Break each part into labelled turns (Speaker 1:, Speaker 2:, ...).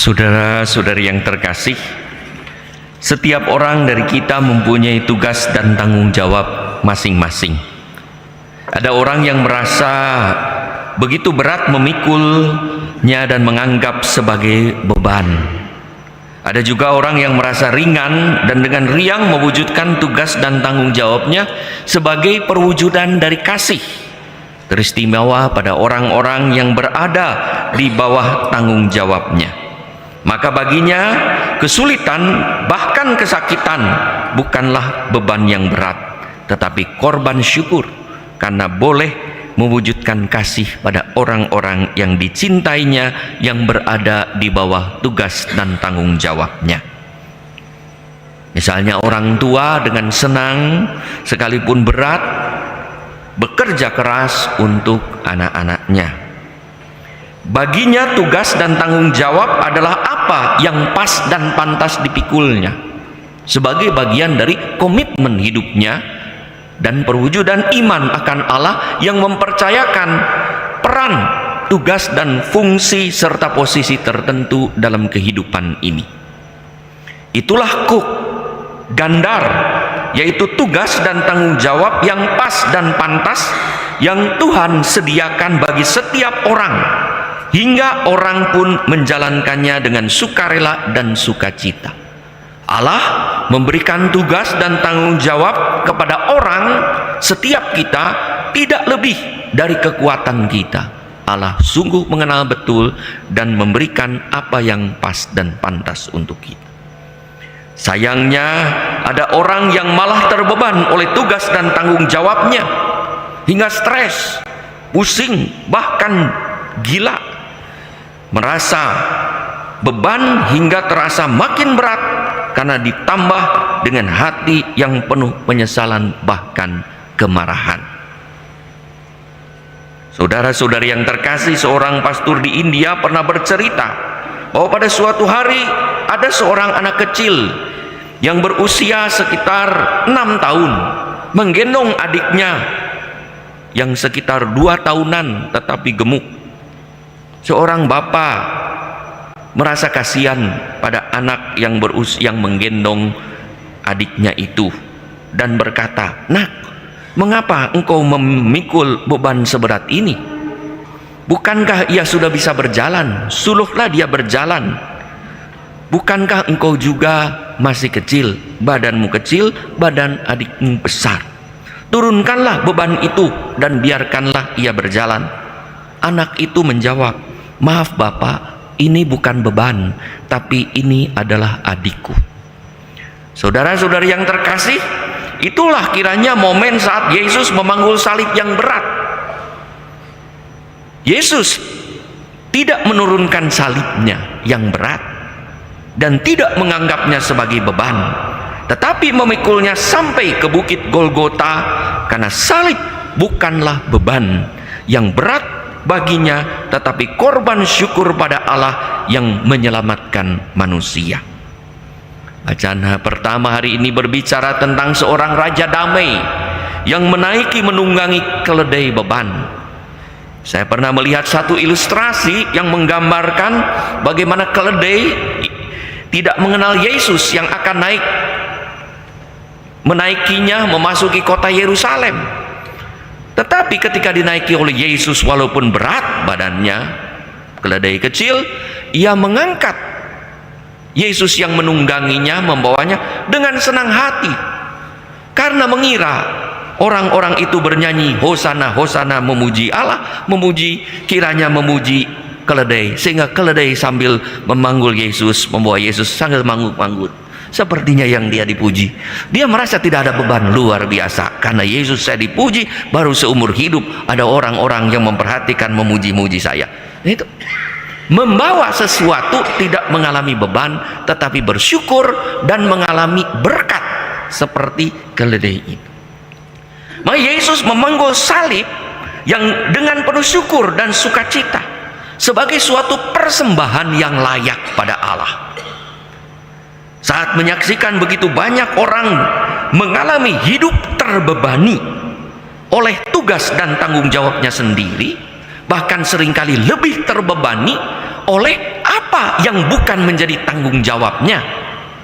Speaker 1: Saudara-saudari yang terkasih, setiap orang dari kita mempunyai tugas dan tanggung jawab masing-masing. Ada orang yang merasa begitu berat memikulnya dan menganggap sebagai beban. Ada juga orang yang merasa ringan dan dengan riang mewujudkan tugas dan tanggung jawabnya sebagai perwujudan dari kasih. Teristimewa pada orang-orang yang berada di bawah tanggung jawabnya. Maka baginya kesulitan bahkan kesakitan bukanlah beban yang berat, tetapi korban syukur karena boleh mewujudkan kasih pada orang-orang yang dicintainya yang berada di bawah tugas dan tanggung jawabnya. Misalnya orang tua dengan senang sekalipun berat bekerja keras untuk anak-anaknya. Baginya tugas dan tanggung jawab adalah apa yang pas dan pantas dipikulnya sebagai bagian dari komitmen hidupnya dan perwujudan iman akan Allah yang mempercayakan peran, tugas dan fungsi serta posisi tertentu dalam kehidupan ini. Itulah kuk gandar, yaitu tugas dan tanggung jawab yang pas dan pantas yang Tuhan sediakan bagi setiap orang, hingga orang pun menjalankannya dengan sukarela dan sukacita. Allah memberikan tugas dan tanggung jawab kepada orang, setiap kita, tidak lebih dari kekuatan kita. Allah sungguh mengenal betul dan memberikan apa yang pas dan pantas untuk kita. Sayangnya ada orang yang malah terbeban oleh tugas dan tanggung jawabnya hingga stres, pusing, bahkan gila, merasa beban hingga terasa makin berat karena ditambah dengan hati yang penuh penyesalan bahkan kemarahan. Saudara-saudari yang terkasih, seorang pastor di India pernah bercerita bahwa pada suatu hari ada seorang anak kecil yang berusia sekitar 6 tahun menggendong adiknya yang sekitar 2 tahunan tetapi gemuk. Seorang bapak merasa kasihan pada anak yang yang menggendong adiknya itu dan berkata, "Nak, mengapa engkau memikul beban seberat ini? Bukankah ia sudah bisa berjalan? Suruhlah dia berjalan. Bukankah engkau juga masih kecil? Badanmu kecil, badan adikmu besar. Turunkanlah beban itu dan biarkanlah ia berjalan." Anak itu menjawab, "Maaf Bapak, ini bukan beban, tapi ini adalah adikku." Saudara-saudari yang terkasih, itulah kiranya momen saat Yesus memanggul salib yang berat. Yesus tidak menurunkan salibnya yang berat dan tidak menganggapnya sebagai beban, tetapi memikulnya sampai ke bukit Golgota karena salib bukanlah beban yang berat baginya, tetapi korban syukur pada Allah yang menyelamatkan manusia. Bacaan pertama hari ini berbicara tentang seorang raja damai yang menaiki menunggangi keledai beban. Saya pernah melihat satu ilustrasi yang menggambarkan bagaimana keledai tidak mengenal Yesus yang akan menaikinya memasuki kota Yerusalem. Tetapi ketika dinaiki oleh Yesus, walaupun berat badannya, keledai kecil, ia mengangkat Yesus yang menungganginya, membawanya dengan senang hati karena mengira orang-orang itu bernyanyi Hosana, Hosana, memuji Allah, kiranya memuji keledai, sehingga keledai sambil memanggul Yesus, membawa Yesus sambil manggut-manggut. Sepertinya yang dia dipuji, dia merasa tidak ada beban. Luar biasa, karena Yesus saya dipuji, baru seumur hidup ada orang-orang yang memperhatikan, memuji-muji saya. Itu membawa sesuatu, tidak mengalami beban, tetapi bersyukur dan mengalami berkat seperti keledai itu. Maka Yesus memanggul salib yang dengan penuh syukur dan sukacita sebagai suatu persembahan yang layak pada Allah. Saat menyaksikan begitu banyak orang mengalami hidup terbebani oleh tugas dan tanggung jawabnya sendiri, bahkan seringkali lebih terbebani oleh apa apa yang bukan menjadi tanggung jawabnya,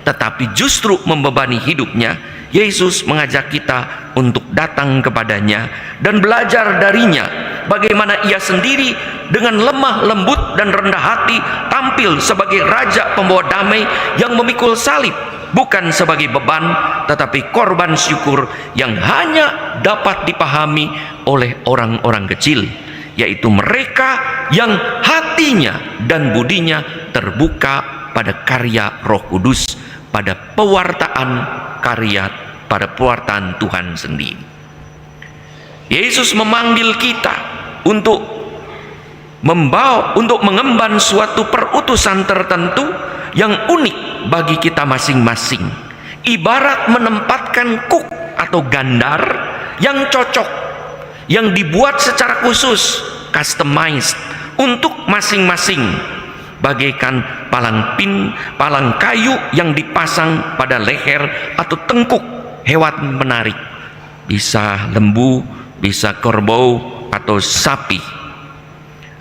Speaker 1: tetapi justru membebani hidupnya, Yesus mengajak kita untuk datang kepadanya dan belajar darinya bagaimana ia sendiri dengan lemah lembut dan rendah hati tampil sebagai raja pembawa damai yang memikul salib, bukan sebagai beban tetapi korban syukur yang hanya dapat dipahami oleh orang-orang kecil, yaitu mereka yang hatinya dan budinya terbuka pada karya Roh Kudus, pada pewartaan Tuhan sendiri. Yesus memanggil kita untuk mengemban suatu perutusan tertentu yang unik bagi kita masing-masing, ibarat menempatkan kuk atau gandar yang cocok, yang dibuat secara khusus, customized untuk masing-masing, bagaikan palang kayu yang dipasang pada leher atau tengkuk hewan menarik, bisa lembu, bisa kerbau atau sapi.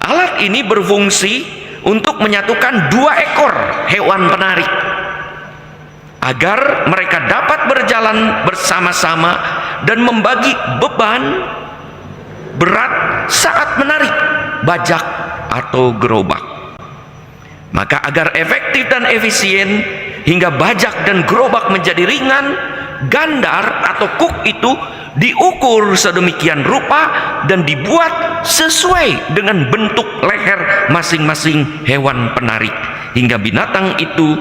Speaker 1: Alat ini berfungsi untuk menyatukan dua ekor hewan penarik agar mereka dapat berjalan bersama-sama dan membagi beban berat saat menarik bajak atau gerobak. Maka agar efektif dan efisien hingga bajak dan gerobak menjadi ringan, gandar atau kuk itu diukur sedemikian rupa dan dibuat sesuai dengan bentuk leher masing-masing hewan penarik, hingga binatang itu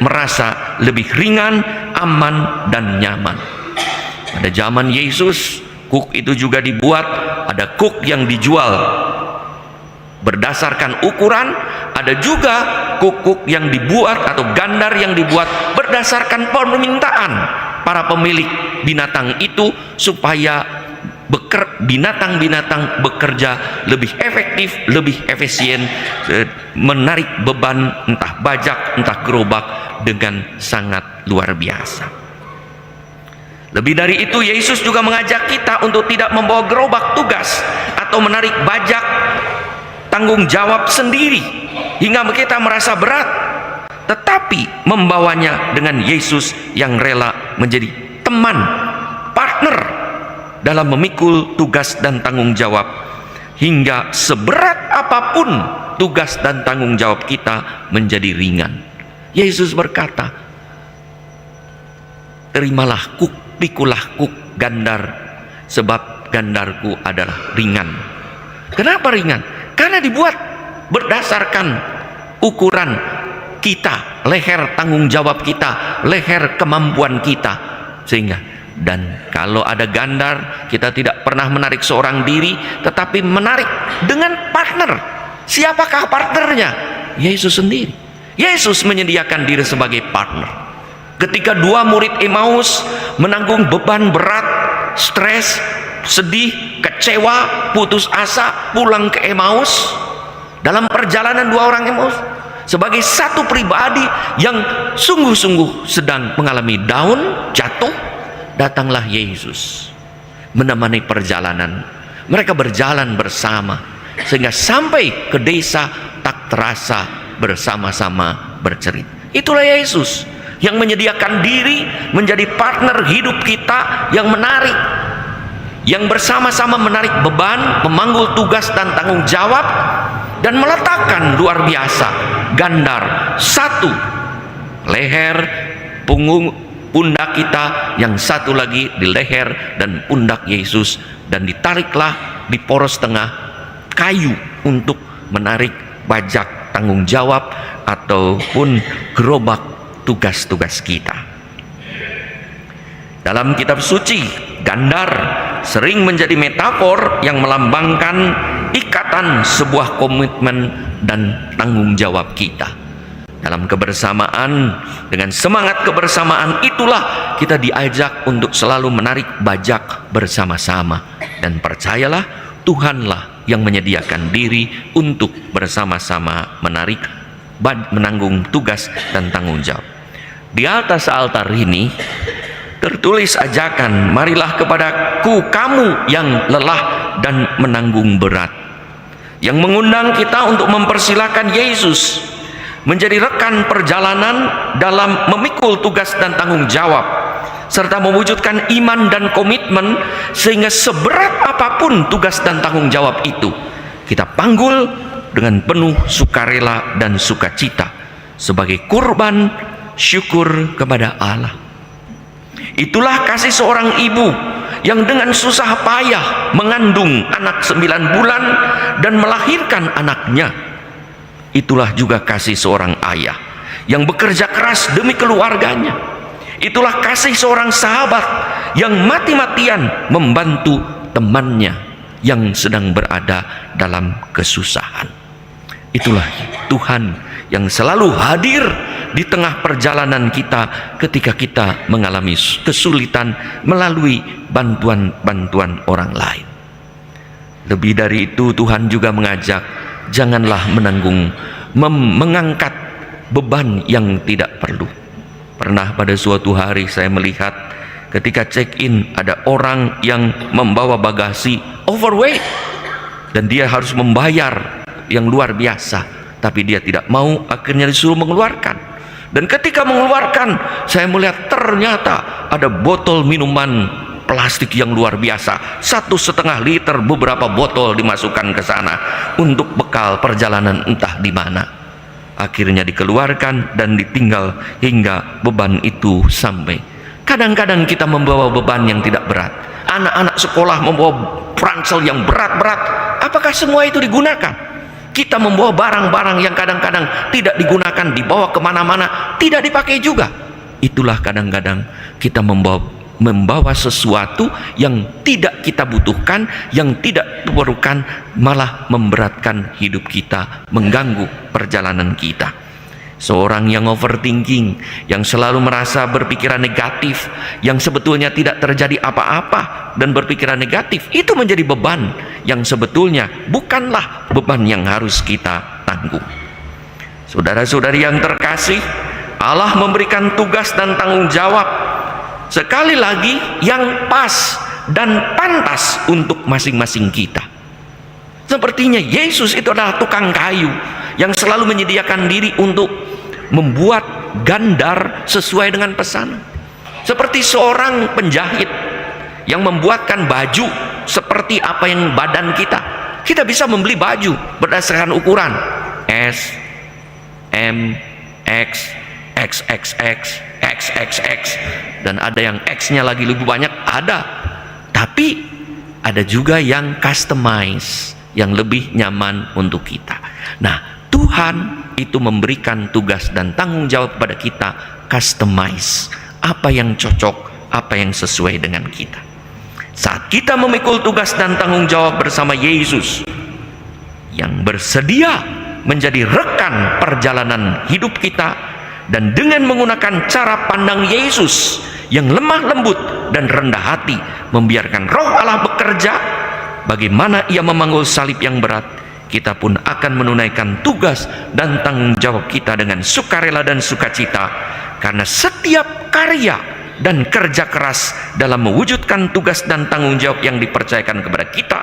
Speaker 1: merasa lebih ringan, aman, dan nyaman. Pada zaman Yesus, kuk itu juga dibuat, ada kuk yang dijual berdasarkan ukuran, ada juga kuk yang dibuat atau gandar yang dibuat berdasarkan permintaan para pemilik binatang itu, supaya binatang-binatang bekerja lebih efektif, lebih efisien, menarik beban entah bajak entah gerobak dengan sangat luar biasa. Lebih dari itu, Yesus juga mengajak kita untuk tidak membawa gerobak tugas atau menarik bajak tanggung jawab sendiri hingga kita merasa berat, tetapi membawanya dengan Yesus yang rela menjadi teman, partner dalam memikul tugas dan tanggung jawab, hingga seberat apapun tugas dan tanggung jawab kita menjadi ringan. Yesus berkata, terimalah kuk, pikulah kuk gandar, sebab gandarku adalah ringan. Kenapa ringan? Karena dibuat berdasarkan ukuran kita, leher tanggung jawab kita, leher kemampuan kita. Sehingga, dan kalau ada gandar, kita tidak pernah menarik seorang diri, tetapi menarik dengan partner. Siapakah partnernya? Yesus sendiri. Yesus menyediakan diri sebagai partner. Ketika dua murid Emmaus menanggung beban berat, stres, sedih, kecewa, putus asa, pulang ke Emmaus, dalam perjalanan dua orang Emmaus, sebagai satu pribadi yang sungguh-sungguh sedang mengalami down, jatuh, datanglah Yesus menemani perjalanan. Mereka berjalan bersama sehingga sampai ke desa tak terasa bersama-sama bercerita. Itulah Yesus yang menyediakan diri menjadi partner hidup kita, yang menarik, yang bersama-sama menarik beban, memanggul tugas dan tanggung jawab, dan meletakkan luar biasa gandar satu leher punggung pundak kita, yang satu lagi di leher dan pundak Yesus, dan ditariklah di poros tengah kayu untuk menarik bajak tanggung jawab ataupun gerobak tugas-tugas kita. Dalam kitab suci, gandar sering menjadi metafor yang melambangkan ikatan sebuah komitmen dan tanggung jawab kita. Dalam kebersamaan, dengan semangat kebersamaan itulah kita diajak untuk selalu menarik bajak bersama-sama. Dan percayalah, Tuhanlah yang menyediakan diri untuk bersama-sama menanggung tugas dan tanggung jawab. Di atas altar ini tertulis ajakan, marilah kepadaku kamu yang lelah dan menanggung berat, yang mengundang kita untuk mempersilahkan Yesus menjadi rekan perjalanan dalam memikul tugas dan tanggung jawab, serta mewujudkan iman dan komitmen, sehingga seberat apapun tugas dan tanggung jawab itu, kita panggul dengan penuh sukarela dan sukacita sebagai kurban syukur kepada Allah. Itulah kasih seorang ibu yang dengan susah payah mengandung anak 9 bulan dan melahirkan anaknya. Itulah juga kasih seorang ayah yang bekerja keras demi keluarganya. Itulah kasih seorang sahabat yang mati-matian membantu temannya yang sedang berada dalam kesusahan. Itulah Tuhan yang selalu hadir di tengah perjalanan kita ketika kita mengalami kesulitan melalui bantuan-bantuan orang lain. Lebih dari itu, Tuhan juga mengajak, janganlah mengangkat beban yang tidak perlu. Pernah pada suatu hari saya melihat ketika check-in ada orang yang membawa bagasi overweight dan dia harus membayar yang luar biasa, tapi dia tidak mau, akhirnya disuruh mengeluarkan. Dan ketika mengeluarkan, saya melihat ternyata ada botol minuman plastik yang luar biasa, 1,5 liter, beberapa botol dimasukkan ke sana untuk bekal perjalanan entah di mana. Akhirnya dikeluarkan dan ditinggal hingga beban itu sampai. Kadang-kadang kita membawa beban yang tidak berat. Anak-anak sekolah membawa ransel yang berat-berat. Apakah semua itu digunakan? Kita membawa barang-barang yang kadang-kadang tidak digunakan, dibawa kemana-mana, tidak dipakai juga. Itulah kadang-kadang kita membawa sesuatu yang tidak kita butuhkan, yang tidak diperlukan, malah memberatkan hidup kita, mengganggu perjalanan kita. Seorang yang overthinking, yang selalu merasa berpikiran negatif, yang sebetulnya tidak terjadi apa-apa dan berpikiran negatif, itu menjadi beban yang sebetulnya bukanlah beban yang harus kita tanggung. Saudara-saudari yang terkasih, Allah memberikan tugas dan tanggung jawab sekali lagi yang pas dan pantas untuk masing-masing kita. Sepertinya Yesus itu adalah tukang kayu yang selalu menyediakan diri untuk membuat gandar sesuai dengan pesanan. Seperti seorang penjahit yang membuatkan baju seperti apa yang badan kita. Kita bisa membeli baju berdasarkan ukuran S, M, X, XXX, XXX, dan ada yang X-nya lagi lebih banyak, ada. Tapi ada juga yang customize, yang lebih nyaman untuk kita. Nah, Tuhan itu memberikan tugas dan tanggung jawab kepada kita, customize, apa yang cocok, apa yang sesuai dengan kita. Saat kita memikul tugas dan tanggung jawab bersama Yesus yang bersedia menjadi rekan perjalanan hidup kita, dan dengan menggunakan cara pandang Yesus yang lemah lembut dan rendah hati, membiarkan Roh Allah bekerja, bagaimana Ia memanggul salib yang berat, kita pun akan menunaikan tugas dan tanggung jawab kita dengan sukarela dan sukacita, karena setiap karya dan kerja keras dalam mewujudkan tugas dan tanggung jawab yang dipercayakan kepada kita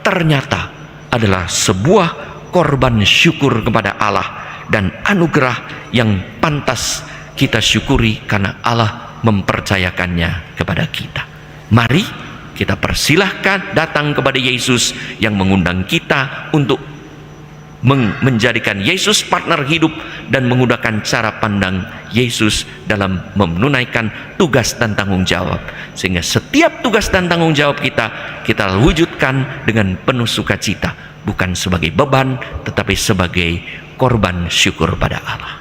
Speaker 1: ternyata adalah sebuah korban syukur kepada Allah dan anugerah yang pantas kita syukuri karena Allah mempercayakannya kepada kita. Mari kita persilahkan datang kepada Yesus yang mengundang kita untuk menjadikan Yesus partner hidup dan menggunakan cara pandang Yesus dalam menunaikan tugas dan tanggung jawab, sehingga setiap tugas dan tanggung jawab kita wujudkan dengan penuh sukacita, bukan sebagai beban tetapi sebagai korban syukur pada Allah.